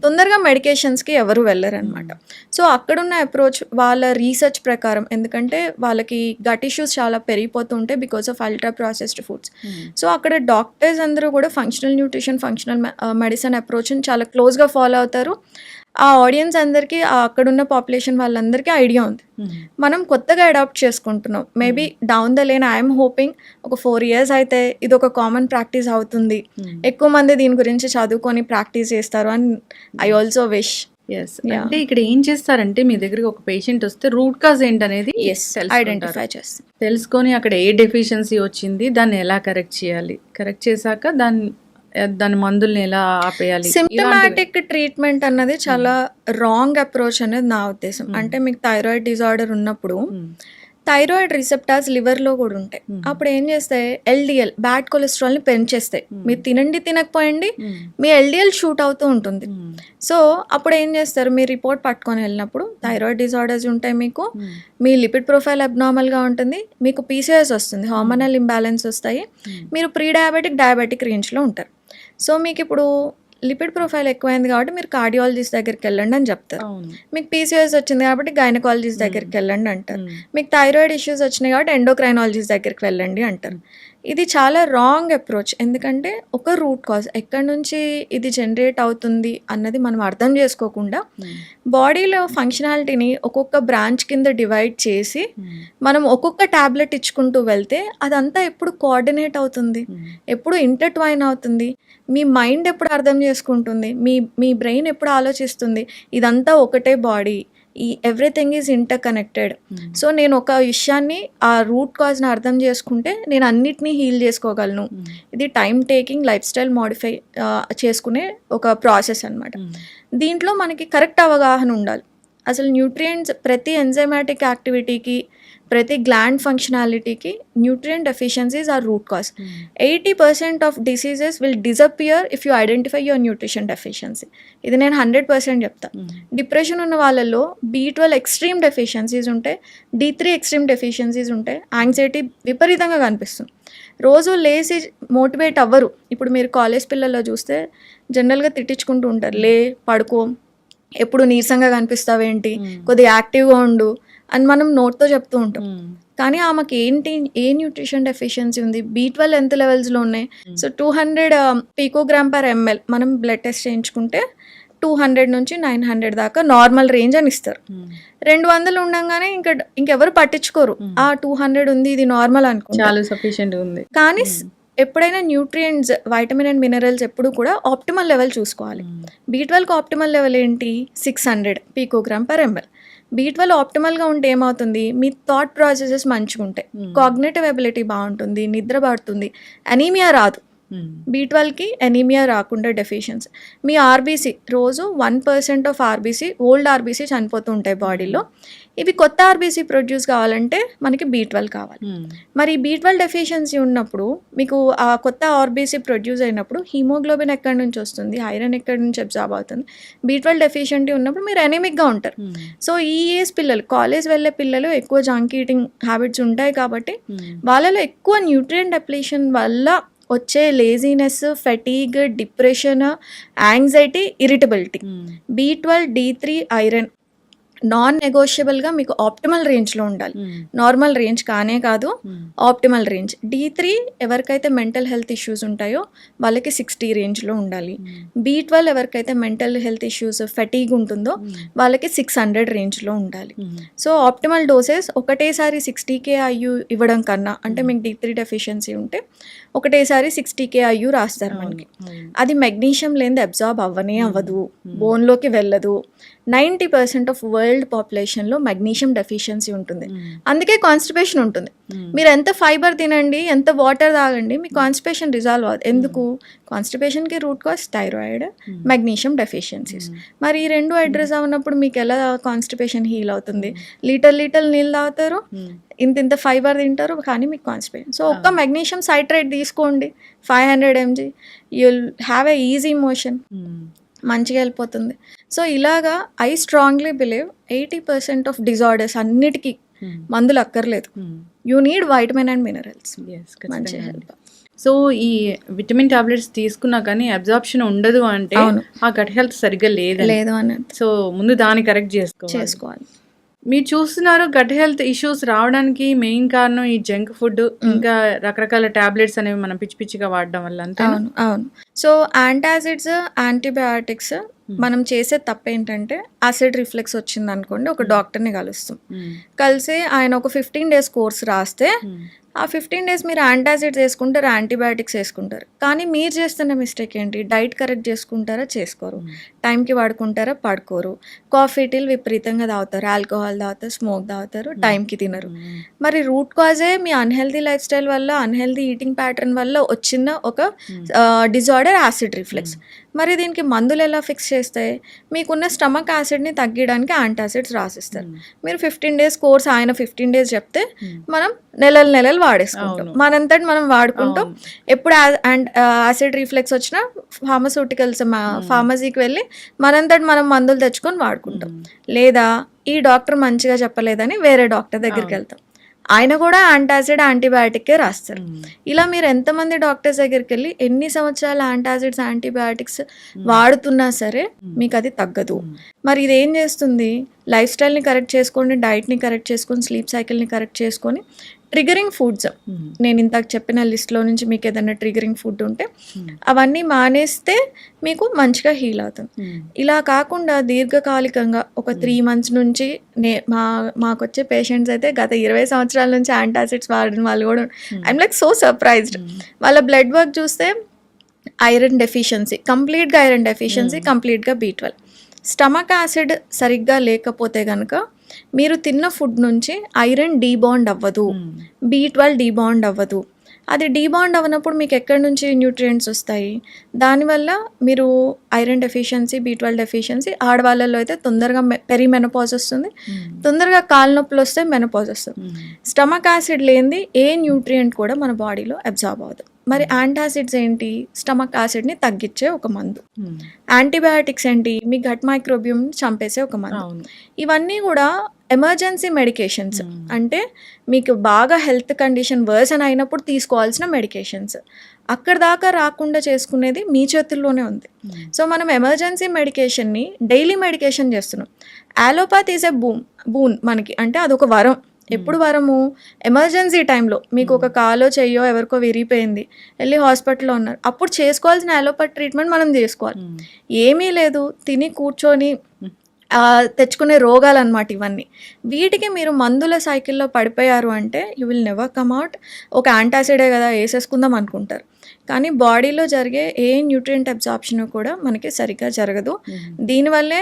తొందరగా మెడికేషన్స్కి ఎవరు వెళ్ళరు అనమాట. సో అక్కడున్న అప్రోచ్ వాళ్ళ రీసెర్చ్ ప్రకారం, ఎందుకంటే వాళ్ళకి గట్ ఇష్యూస్ చాలా పెరిగిపోతూ ఉంటాయి because of ultra processed foods. So అక్కడ డాక్టర్స్ అందరూ కూడా ఫంక్షనల్ న్యూట్రిషన్, ఫంక్షనల్ మెడిసిన్ అప్రోచ్ని చాలా క్లోజ్గా ఫాలో అవుతారు. ఆ ఆడియన్స్ అందరికీ, అక్కడున్న పాపులేషన్ వాళ్ళందరికీ ఐడియా ఉంది. మనం కొత్తగా అడాప్ట్ చేసుకుంటున్నాం. Maybe down the lane I'm hoping ఒక 4 years అయితే ఇది ఒక కామన్ ప్రాక్టీస్ అవుతుంది, ఎక్కువ మంది దీని గురించి చదువుకొని ప్రాక్టీస్ చేస్తారు అని ఐ ఆల్సో విష్. ఎస్, అంటే ఇక్కడ ఏం చేస్తారంటే మీ దగ్గరికి ఒక పేషెంట్ వస్తే రూట్ కాజ్ ఏంటనేది ఐడెంటిఫై చేస్తాం. తెలుసుకొని అక్కడ ఏ డెఫిషియన్సీ వచ్చింది, దాన్ని ఎలా కరెక్ట్ చేయాలి, కరెక్ట్ చేశాక దాని మందుల్ని ఎలా ఆపేయాలి. సిమ్టమాటిక్ ట్రీట్మెంట్ అన్నది చాలా రాంగ్ అప్రోచ్ అనేది నా ఉద్దేశం. అంటే మీకు థైరాయిడ్ డిజార్డర్ ఉన్నప్పుడు థైరాయిడ్ రిసెప్టార్స్ లివర్లో కూడా ఉంటాయి. అప్పుడు ఏం చేస్తాయి, ఎల్డిఎల్ బ్యాడ్ కొలెస్ట్రాల్ని పెంచేస్తాయి. మీరు తినకపోయండి మీ ఎల్డిఎల్ షూట్ అవుతూ ఉంటుంది. సో అప్పుడు ఏం చేస్తారు, మీరు రిపోర్ట్ పట్టుకొని వెళ్ళినప్పుడు థైరాయిడ్ డిజార్డర్స్ ఉంటాయి, మీకు మీ లిపిడ్ ప్రొఫైల్ అబ్నార్మల్గా ఉంటుంది, మీకు పీసీఎస్ వస్తుంది, హార్మోనల్ ఇంబ్యాలెన్స్ వస్తాయి, మీరు ప్రీ డయాబెటిక్ రేంజ్లో ఉంటారు. సో మీకు ఇప్పుడు లిపిడ్ ప్రొఫైల్ ఎక్కువైంది కాబట్టి మీరు కార్డియాలజిస్ట్ దగ్గరికి వెళ్ళండి అని చెప్తారు. మీకు పీసీఎస్ వచ్చింది కాబట్టి గైనకాలజిస్ట్ దగ్గరికి వెళ్ళండి అంటారు. మీకు థైరాయిడ్ ఇష్యూస్ వచ్చినాయి కాబట్టి ఎండోక్రైనాలజిస్ట్ దగ్గరికి వెళ్ళండి అంటారు. ఇది చాలా రాంగ్ అప్రోచ్. ఎందుకంటే ఒక రూట్ కాజ్ ఎక్కడి నుంచి ఇది జనరేట్ అవుతుంది అన్నది మనం అర్థం చేసుకోకుండా బాడీలో ఫంక్షనాలిటీని ఒక్కొక్క బ్రాంచ్ కింద డివైడ్ చేసి మనం ఒక్కొక్క ట్యాబ్లెట్ ఇచ్చుకుంటూ వెళ్తే అదంతా ఎప్పుడు కోఆర్డినేట్ అవుతుంది, ఎప్పుడు ఇంటర్ట్వైన్ అవుతుంది, మీ మైండ్ ఎప్పుడు అర్థం చేసుకుంటుంది, మీ బ్రెయిన్ ఎప్పుడు ఆలోచిస్తుంది, ఇదంతా ఒకటే బాడీ, ఈ everything is inter connected. So నేను ఒక విషయాన్ని, ఆ రూట్ కాజ్ని అర్థం చేసుకుంటే నేను అన్నిటినీ హీల్ చేసుకోగలను. ఇది time taking, life style modify చేసుకునే ఒక ప్రాసెస్ అనమాట. దీంట్లో మనకి కరెక్ట్ అవగాహన ఉండాలి. అసలు న్యూట్రియంట్స్ ప్రతి ఎంజైమాటిక్ యాక్టివిటీకి, ప్రతి గ్లాండ్ ఫంక్షనాలిటీకి nutrient deficiencies are root cause. 80% of diseases will disappear if you identify your nutrition deficiency. ఇది నేను 100% చెప్తా. డిప్రెషన్ ఉన్న వాళ్ళల్లో B12 ఎక్స్ట్రీమ్ డెఫిషియన్సీస్ ఉంటాయి, D3 ఎక్స్ట్రీమ్ డెఫిషియన్సీస్ ఉంటాయి, యాంగ్జైటీ విపరీతంగా కనిపిస్తుంది, రోజు లేసి మోటివేట్ అవ్వరు. ఇప్పుడు మీరు కాలేజ్ పిల్లల్లో చూస్తే జనరల్గా తిట్టించుకుంటూ ఉంటారు, లే పడుకో, ఎప్పుడు నీరసంగా కనిపిస్తావేంటి, కొద్దిగా యాక్టివ్గా ఉండు అని మనం నోట్తో చెప్తూ ఉంటాం. కానీ ఆమెకి ఏ న్యూట్రిషన్ డెఫిషియన్సీ ఉంది, B12 ఎంత లెవెల్స్లో ఉన్నాయి. సో 200 pg/ml మనం బ్లడ్ టెస్ట్ చేయించుకుంటే 200 నుంచి 900 దాకా నార్మల్ రేంజ్ అని ఇస్తారు. 200 ఉండగానే ఇంకెవరు పట్టించుకోరు, ఆ 200 ఉంది ఇది నార్మల్ అనుకుంటారు. కానీ ఎప్పుడైనా న్యూట్రియంట్స్, వైటమిన్ అండ్ మినరల్స్ ఎప్పుడు కూడా ఆప్టిమల్ లెవెల్ చూసుకోవాలి. B12కి ఆప్టిమల్ లెవెల్ ఏంటి, 600 pg/ml. B12 ఆప్టిమల్గా ఉంటే ఏమవుతుంది, మీ థాట్ ప్రాసెసెస్ మంచిగా ఉంటాయి, కాగ్నిటివ్ ఎబిలిటీ బాగుంటుంది, నిద్ర పడుతుంది, అనీమియా రాదు. B12కి అనీమియా రాకుండా డెఫిషియన్సీ. మీ ఆర్బీసీ రోజు 1% ఆఫ్ ఆర్బీసీ, ఓల్డ్ ఆర్బీసీ చనిపోతూ ఉంటాయి బాడీలో. ఇవి కొత్త ఆర్బీసీ ప్రొడ్యూస్ కావాలంటే మనకి B12 కావాలి. మరి B12 డెఫిషియన్సీ ఉన్నప్పుడు మీకు ఆ కొత్త ఆర్బీసీ ప్రొడ్యూస్ అయినప్పుడు హీమోగ్లోబిన్ ఎక్కడి నుంచి వస్తుంది, ఐరన్ ఎక్కడి నుంచి అబ్జార్బ్ అవుతుంది. B12 డెఫిషియన్సీ ఉన్నప్పుడు మీరు ఎనీమిక్గా ఉంటారు. సో ఈ ఏజ్ పిల్లలు, కాలేజ్ వెళ్ళే పిల్లలు ఎక్కువ జంక్ ఈటింగ్ హ్యాబిట్స్ ఉంటాయి కాబట్టి వాళ్ళలో ఎక్కువ న్యూట్రియంట్ డెప్లీషన్ వల్ల వచ్చే laziness, fatigue, depression, anxiety, irritability. B12, D3, iron non నెగోషియబుల్గా మీకు ఆప్టిమల్ రేంజ్లో ఉండాలి. నార్మల్ రేంజ్ కానే కాదు, ఆప్టిమల్ రేంజ్. D3 ఎవరికైతే మెంటల్ హెల్త్ ఇష్యూస్ ఉంటాయో వాళ్ళకి 60 రేంజ్లో ఉండాలి. B12 ఎవరికైతే మెంటల్ హెల్త్ ఇష్యూస్, ఫెటీగ్ ఉంటుందో వాళ్ళకి 600 రేంజ్లో ఉండాలి. సో ఆప్టిమల్ డోసెస్ ఒకటేసారి 60 kIU ఇవ్వడం కన్నా, అంటే మీకు D3 డెఫిషియన్సీ ఉంటే ఒకటేసారి 60 kIU రాస్తారు మనకి. అది మెగ్నీషియం లేనిది అబ్జార్బ్ అవ్వదు, బోన్లోకి వెళ్ళదు. 90% ఆఫ్ వరల్డ్ పాపులేషన్లో మెగ్నీషియం డెఫిషియన్సీ ఉంటుంది, అందుకే కాన్స్టిపేషన్ ఉంటుంది. మీరు ఎంత ఫైబర్ తినండి, ఎంత వాటర్ తాగండి, మీ కాన్స్టిపేషన్ రిజాల్వ్ అవ్వదు. ఎందుకు, కాన్స్టిపేషన్కి root cause thyroid, magnesium deficiencies. మరి ఈ రెండు అడ్రస్ అవునప్పుడు మీకు ఎలా కాన్స్టిపేషన్ హీల్ అవుతుంది? లీటర్ నీళ్ళు తాగుతారు, ఇంత ఫైబర్ తింటారు కానీ మీకు కాన్స్టిపేషన్. సో ఒక్క మెగ్నీషియం సైట్రేట్ తీసుకోండి 500 mg, you'll have a easy motion, మంచిగా వెళ్ళిపోతుంది. సో ఇలాగా I strongly believe 80% of disorders అన్నిటికీ మందులు అక్కర్లేదు. You need vitamin and minerals, మంచిగా హెల్ప్. సో ఈ విటమిన్ టాబ్లెట్స్ తీసుకున్నా కానీ అబ్జార్ప్షన్ ఉండదు అంటే ఆ గట్ హెల్త్ సరిగ్గా లేదు అని. సో ముందు దాన్ని కరెక్ట్ చేసుకోవాలి. మీరు చూస్తున్నారు గట్ హెల్త్ ఇష్యూస్ రావడానికి మెయిన్ కారణం ఈ జంక్ ఫుడ్, ఇంకా రకరకాల టాబ్లెట్స్ అనేవి మనం పిచ్చి పిచ్చిగా వాడడం వల్ల. అంతే. అవును. సో యాంటాసిడ్స్, యాంటీబయాటిక్స్ మనం చేసే తప్పు ఏంటంటే యాసిడ్ రిఫ్లెక్స్ వచ్చింది అనుకోండి, ఒక డాక్టర్ని కలుస్తాం. కలిసి ఆయన ఒక 15 days కోర్స్ రాస్తే ఆ 15 days మీరు యాంటాసిడ్స్ వేసుకుంటారు, యాంటీబయాటిక్స్ వేసుకుంటారు. కానీ మీరు చేస్తున్న మిస్టేక్ ఏంటి? డైట్ కరెక్ట్ చేసుకుంటారా? చేసుకోరు. టైంకి వాడుకుంటారా? పడుకోరు. కాఫీ టీలు విపరీతంగా తాగుతారు, ఆల్కహాల్ తాగుతారు, స్మోక్ తాగుతారు, టైంకి తినరు. మరి రూట్ కాజే మీ అన్హెల్దీ లైఫ్ స్టైల్ వల్ల, అన్హెల్దీ ఈటింగ్ ప్యాటర్న్ వల్ల వచ్చిన ఒక డిజార్డర్ యాసిడ్ రిఫ్లెక్స్. మరి దీనికి మందులు ఎలా ఫిక్స్ చేస్తాయి? మీకున్న స్టమక్ యాసిడ్ని తగ్గించడానికి యాంటాసిడ్స్ రాసిస్తారు. మీరు 15 days కోర్స్ ఆయన 15 days చెప్తే మనం నెలలు వాడేసుకుంటాం. మనంతటి మనం వాడుకుంటాం. ఎప్పుడు యాసిడ్ రిఫ్లెక్స్ వచ్చినా ఫార్మస్యూటికల్స్ ఫార్మసీకి వెళ్ళి మనంతటి మనం మందులు తెచ్చుకొని వాడుకుంటాం. లేదా ఈ డాక్టర్ మంచిగా చెప్పలేదని వేరే డాక్టర్ దగ్గరికి వెళ్తాం, ఆయన కూడా యాంటాసిడ్, యాంటీబయాటిక్కే రాస్తారు. ఇలా మీరు ఎంతమంది డాక్టర్స్ దగ్గరికి వెళ్ళి ఎన్ని సంవత్సరాలు యాంటాసిడ్స్, యాంటీబయాటిక్స్ వాడుతున్నా సరే మీకు అది తగ్గదు. మరి ఇది ఏం చేస్తుంది? లైఫ్ స్టైల్ని కరెక్ట్ చేసుకోండి, డైట్ని కరెక్ట్ చేసుకొని, స్లీప్ సైకిల్ని కరెక్ట్ చేసుకొని, ట్రిగరింగ్ ఫుడ్స్ నేను ఇంతకు చెప్పిన లిస్ట్లో నుంచి మీకు ఏదైనా ట్రిగరింగ్ ఫుడ్ ఉంటే అవన్నీ మానేస్తే మీకు మంచిగా హీల్ అవుతుంది. ఇలా కాకుండా దీర్ఘకాలికంగా ఒక 3 months నుంచి మాకు వచ్చే పేషెంట్స్ అయితే గత 20 సంవత్సరాల నుంచి యాంటాసిడ్స్ వాడిన వాళ్ళు కూడా ఐఎమ్ లైక్ సో సర్ప్రైజ్డ్. వాళ్ళ బ్లడ్ వర్క్ చూస్తే ఐరన్ డెఫిషియన్సీ, కంప్లీట్గా ఐరన్ డెఫిషియన్సీ, కంప్లీట్గా B12. స్టమక్ యాసిడ్ సరిగ్గా లేకపోతే కనుక మీరు తిన్న ఫుడ్ నుంచి ఐరన్ డీబాండ్ అవ్వదు, B12 డీబాండ్ అవ్వదు. అది డీబాండ్ అవ్వనప్పుడు మీకు ఎక్కడి నుంచి న్యూట్రియంట్స్ వస్తాయి? దానివల్ల మీరు ఐరన్ డెఫిషియన్సీ, B12 డెఫిషియన్సీ, ఆడవాళ్ళలో అయితే తొందరగా పెరిమెనోపాజ్ వస్తుంది, తొందరగా కాళ్ళ నొప్పులు వస్తే మెనోపాజ్ వస్తుంది. స్టమక్ యాసిడ్ లేనిది ఏ న్యూట్రియంట్ కూడా మన బాడీలో అబ్జార్బ్ అవ్వదు. మరి యాంటాసిడ్స్ ఏంటి? స్టమక్ యాసిడ్ని తగ్గించే ఒక మందు. యాంటీబయాటిక్స్ ఏంటి? మీ గట్ మైక్రోబియంని చంపేసే ఒక మందు. ఇవన్నీ కూడా ఎమర్జెన్సీ మెడికేషన్స్, అంటే మీకు బాగా హెల్త్ కండిషన్ వర్సన్ అయినప్పుడు తీసుకోవాల్సిన మెడికేషన్స్. అక్కడ దాకా రాకుండా చేసుకునేది మీ చేతుల్లోనే ఉంది. సో మనం ఎమర్జెన్సీ మెడికేషన్ని డైలీ మెడికేషన్ చేస్తున్నాం. అలోపతి ఈజ్ ఎ బూన్ మనకి, అంటే అదొక వరం. ఎప్పుడు వరము? ఎమర్జెన్సీ టైంలో మీకు ఒక కాలో చెయ్యో ఎవరికో విరిగిపోయింది, వెళ్ళి హాస్పిటల్లో ఉన్నారు, అప్పుడు చేసుకోవాల్సిన అలోపతి ట్రీట్మెంట్ మనం చేసుకోవాలి. ఏమీ లేదు, తిని కూర్చొని తెచ్చుకునే రోగాలు అన్నమాట ఇవన్నీ. వీటికి మీరు మందుల సైకిల్లో పడిపోయారు అంటే you will never come out. ఒక యాంటాసిడే కదా వేసేసుకుందాం అనుకుంటారు, కానీ బాడీలో జరిగే ఏ న్యూట్రియంట్ అబ్జార్ప్షన్ కూడా మనకి సరిగ్గా జరగదు. దీనివల్లే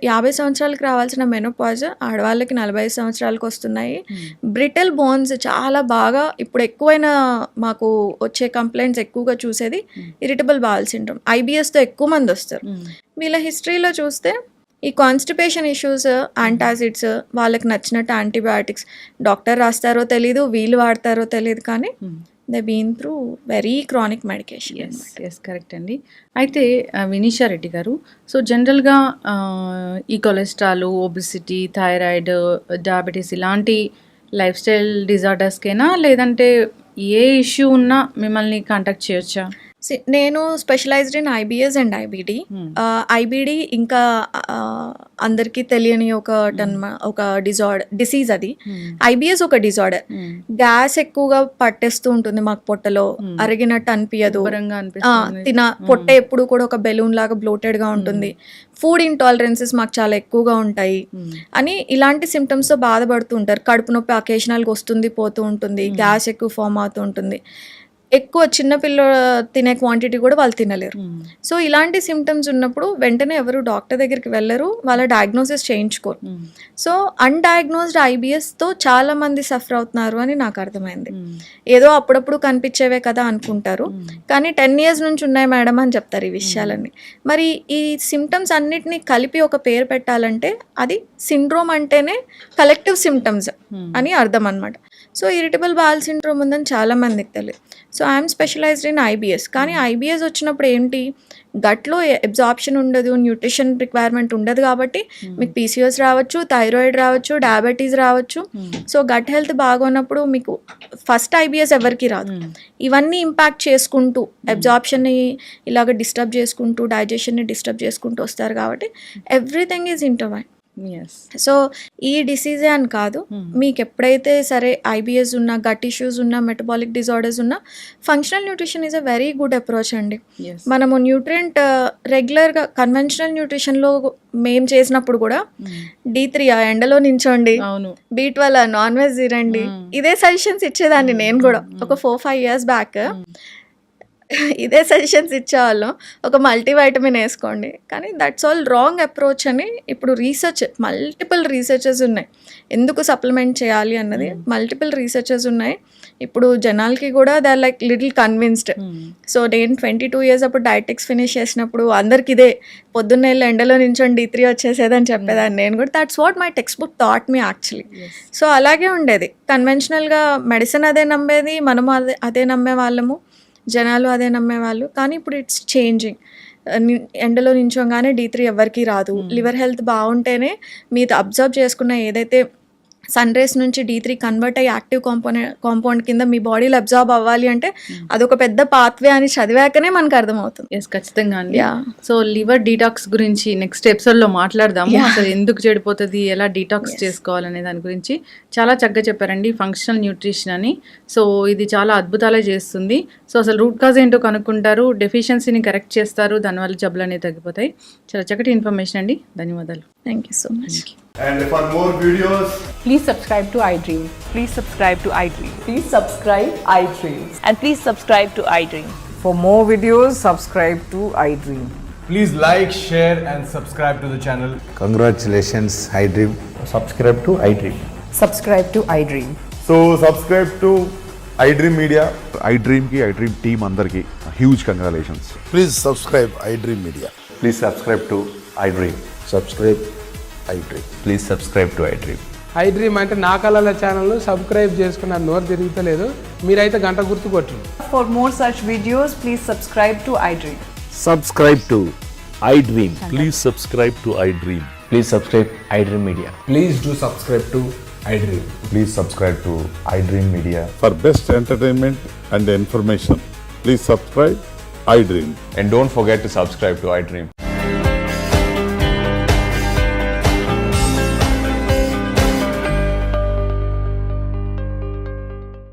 50 సంవత్సరాలకు రావాల్సిన మెనోపాజ్ ఆడవాళ్ళకి 45 సంవత్సరాలకు వస్తున్నాయి. బ్రిటల్ బోన్స్ చాలా బాగా ఇప్పుడు ఎక్కువైన మాకు వచ్చే కంప్లైంట్స్ ఎక్కువగా చూసేది ఇరిటబుల్ బౌల్ సిండ్రోమ్, IBSతో ఎక్కువ మంది వస్తారు. వీళ్ళ హిస్టరీలో చూస్తే ఈ కాన్స్టిపేషన్ ఇష్యూస్, యాంటాసిడ్స్, వాళ్ళకి నచ్చినట్టు యాంటీబయాటిక్స్ డాక్టర్ రాస్తారో తెలీదు, వీళ్ళు వాడతారో తెలియదు, కానీ they been through very chronic medication. Yes correct అండి. అయితే వినీషా రెడ్డి గారు, సో జనరల్గా ఈ కొలెస్ట్రాల్, ఒబిసిటీ, థైరాయిడ్, డయాబెటీస్ ఇలాంటి లైఫ్ స్టైల్ డిజార్డర్స్కేనా, లేదంటే ఏ ఇష్యూ ఉన్నా మిమ్మల్ని కాంటాక్ట్ చేయొచ్చా? నేను specialized in IBS and IBD. IBD ఇంకా అందరికీ తెలియని ఒక డిసీజ్ అది. IBS ఒక డిజార్డర్. గ్యాస్ ఎక్కువగా పట్టేస్తూ ఉంటుంది మాకు, పొట్టలో అరిగినట్టు అనిపించదు, పొట్ట ఎప్పుడు కూడా ఒక బెలూన్ లాగా బ్లోటెడ్గా ఉంటుంది, ఫుడ్ ఇంటాలరెన్సెస్ మాకు చాలా ఎక్కువగా ఉంటాయి అని ఇలాంటి సిమ్టమ్స్తో బాధపడుతూ ఉంటారు. కడుపు నొప్పి అకేషనల్గా వస్తుంది, పోతూ ఉంటుంది, గ్యాస్ ఎక్కువ ఫామ్ అవుతూ ఉంటుంది. ఎక్కువ చిన్న పిల్ల తినే క్వాంటిటీ కూడా వాళ్ళు తినలేరు. సో ఇలాంటి సిమ్టమ్స్ ఉన్నప్పుడు వెంటనే ఎవరు డాక్టర్ దగ్గరికి వెళ్ళరు, వాళ్ళ డయాగ్నోసిస్ చేయించుకోరు. సో అన్డయాగ్నోస్డ్ ఐబిఎస్తో చాలా మంది సఫర్ అవుతున్నారు అని నాకు అర్థమైంది. ఏదో అప్పుడప్పుడు కనిపించేవే కదా అనుకుంటారు, కానీ 10 years నుంచి ఉన్నాయి మేడం అని చెప్తారు ఈ విషయాలన్నీ. మరి ఈ సిమ్టమ్స్ అన్నిటినీ కలిపి ఒక పేరు పెట్టాలంటే అది సిండ్రోమ్ అంటేనే కలెక్టివ్ సిమ్టమ్స్ అని అర్థం అనమాట. సో ఇరిటబుల్ బౌల్ సిండ్రోమ్ ఉందని చాలా మందికి తెలియదు. So I'm specialized in IBS. కానీ ఐబిఎస్ వచ్చినప్పుడు ఏంటి, గట్లో అబ్జార్ప్షన్ ఉండదు, న్యూట్రిషన్ రిక్వైర్మెంట్ ఉండదు, కాబట్టి మీకు పీసీఓఎస్ రావచ్చు, థైరాయిడ్ రావచ్చు, డయాబెటీస్ రావచ్చు. సో గట్ హెల్త్ బాగున్నప్పుడు మీకు ఫస్ట్ ఐబిఎస్ ఎవరికి రాదు. ఇవన్నీ ఇంపాక్ట్ చేసుకుంటూ అబ్జార్ప్షన్ని ఇలాగ డిస్టర్బ్ చేసుకుంటూ, డైజెషన్ని డిస్టర్బ్ చేసుకుంటూ వస్తారు, కాబట్టి ఎవ్రీథింగ్ ఈజ్ ఇంటర్వైన్. సో ఈ డిసీజే అని కాదు, మీకు ఎప్పుడైతే సరే ఐబిఎస్ ఉన్నా, గట్ ఇష్యూస్ ఉన్నా, మెటబాలిక్ డిజార్డర్స్ ఉన్నా, functional nutrition is a very good approach అండి. మనము న్యూట్రియంట్ రెగ్యులర్గా కన్వెన్షనల్ న్యూట్రిషన్లో మేము చేసినప్పుడు కూడా D3 ఎండలో నించోండి, B12 నాన్ వెజ్ తినండి, ఇదే సజెషన్స్ ఇచ్చేదాన్ని నేను కూడా ఒక 4-5 years బ్యాక్. ఇదే సజెషన్స్ ఇచ్చేవాళ్ళం, ఒక మల్టీవైటమిన్ వేసుకోండి. కానీ దట్స్ ఆల్ రాంగ్ అప్రోచ్ అని ఇప్పుడు మల్టిపుల్ రీసెర్చెస్ ఉన్నాయి ఎందుకు సప్లిమెంట్ చేయాలి అన్నది. మల్టిపుల్ రీసెర్చెస్ ఉన్నాయి. ఇప్పుడు జనాలకి కూడా they are like little convinced. So నేను 22 years అప్పుడు డైటెక్స్ ఫినిష్ చేసినప్పుడు అందరికి ఇదే పొద్దున్నే ఎండలో నించొని D3 వచ్చేసేదని చెప్పేదాన్ని నేను కూడా. That's what my text book thought me actually. So అలాగే ఉండేది. కన్వెన్షనల్గా మెడిసిన్ అదే నమ్మేది, మనము అదే నమ్మే వాళ్ళము, జనాలు అదే నమ్మేవాళ్ళు. కానీ ఇప్పుడు ఇట్స్ చేంజింగ్. ఎండలో నించోగానే D3 ఎవరికి రాదు. లివర్ హెల్త్ బాగుంటేనే మీరు అబ్జర్వ్ చేసుకున్న ఏదైతే సన్ రేస్ నుంచి D3 కన్వర్ట్ అయ్యి యాక్టివ్ కాంపౌండ్ కింద మీ బాడీలో అబ్జార్బ్ అవ్వాలి అంటే అదొక పెద్ద పాత్వే అని చదివాకనే మనకు అర్థమవుతుంది. ఎస్, ఖచ్చితంగా అండి. సో లివర్ డీటాక్స్ గురించి నెక్స్ట్ ఎపిసోడ్లో మాట్లాడదాము. అసలు ఎందుకు చెడిపోతుంది, ఎలా డీటాక్స్ చేసుకోవాలనే దాని గురించి చాలా చక్కగా చెప్పారండి. ఫంక్షనల్ న్యూట్రిషన్ అని, సో ఇది చాలా అద్భుతాలే చేస్తుంది. సో అసలు రూట్ కాజ్ ఏంటో కనుక్కుంటారు, డెఫిషియన్సీని కరెక్ట్ చేస్తారు, దానివల్ల జబ్బులు అనేవి తగ్గిపోతాయి. చాలా చక్కటి ఇన్ఫర్మేషన్ అండి, ధన్యవాదాలు. Thank you so much. And for more videos, Please subscribe to iDream. Please subscribe to iDream. Please subscribe iDream. And please subscribe to iDream. For more videos, subscribe to iDream. please like, share and subscribe to the channel. Congratulations, iDream. Subscribe to iDream. Subscribe to iDream. So subscribe to iDream Media. iDream ki iDream team andarki huge congratulations. Please subscribe iDream Media. Please subscribe to iDream. Subscribe iDream. Please subscribe to iDream. iDream అంటే నా కళల ఛానల్ను subscribe చేసుకున్న నోరు తిరుగుతలేదు, మీరైతే గంట గుర్తు కొట్టండి. For more such videos, please subscribe to iDream. Subscribe to iDream. Please subscribe to iDream. Please subscribe iDream Media. Please do subscribe to iDream. Please subscribe to iDream Media. For best entertainment and information, please subscribe iDream. And don't forget to subscribe to iDream.